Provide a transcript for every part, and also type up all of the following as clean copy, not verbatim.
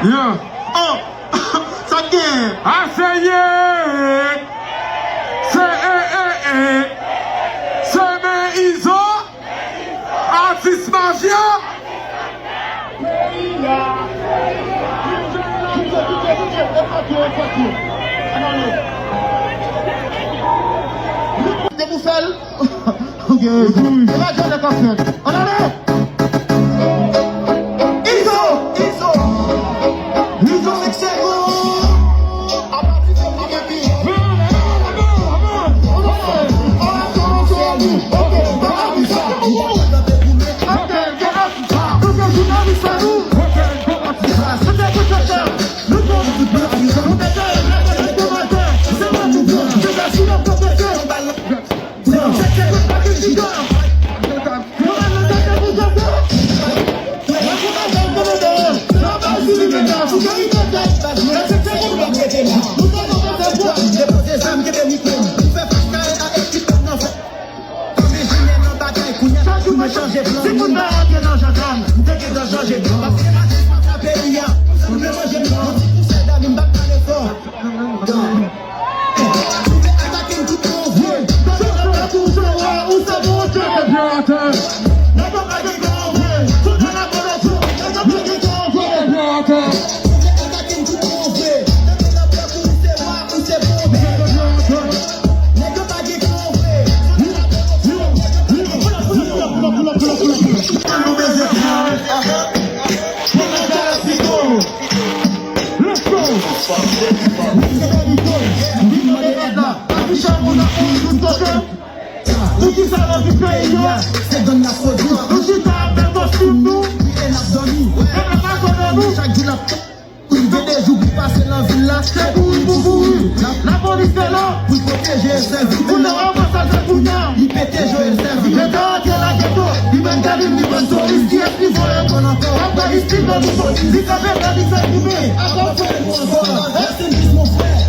Yeah. Oh, ça y est. Ah, c'est yeah. C'est mes ISO. Artiste Mafia. De Bouffel. Ok. On va jouer le café. On en est. Iso. La police est là pour protéger le service. Pour le ramassage de Kounia, il pétait jouer le service. Le gars qui est la ghetto, il va garder une bonne source. Qui est plus fort qu'on encore. Après, il se dit dans le fond. Il s'est fait la liste à fumer. Après, c'est mon frère.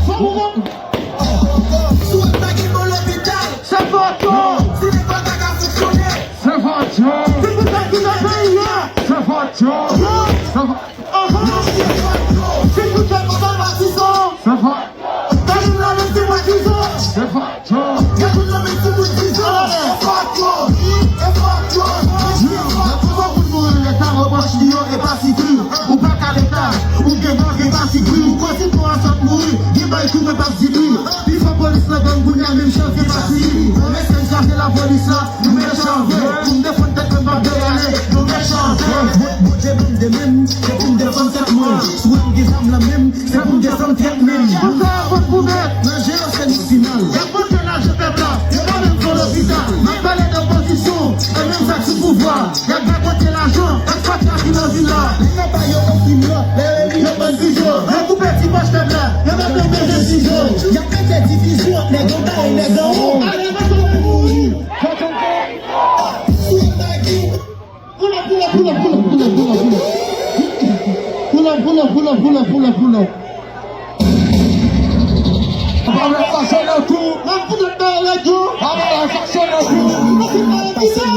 Sous attaque, il va à l'hôpital. C'est votre. Si les batailles ont fonctionné. C'est votre. C'est pour ça qu'il a payé. C'est votre. C'est pour ça qu'on va bâtissant. C'est votre. C'est Pull up.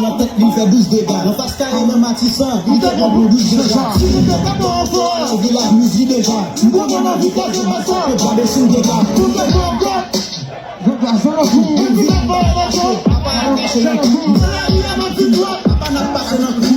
La tête lui fait 12 dégâts. On passe carrément matissant. Il te prend pour 12 dégâts. Si vous ne faites pas bon enfant, on dit la musique déjà. Bon, on a vu pas de matin. On va baisser le dégât. Tout le monde je passe sur le coup. On dit la bonne enfant. Papa n'a pas passé dans le coup. On a eu un petit doigt. Papa n'a pas passé dans le coup.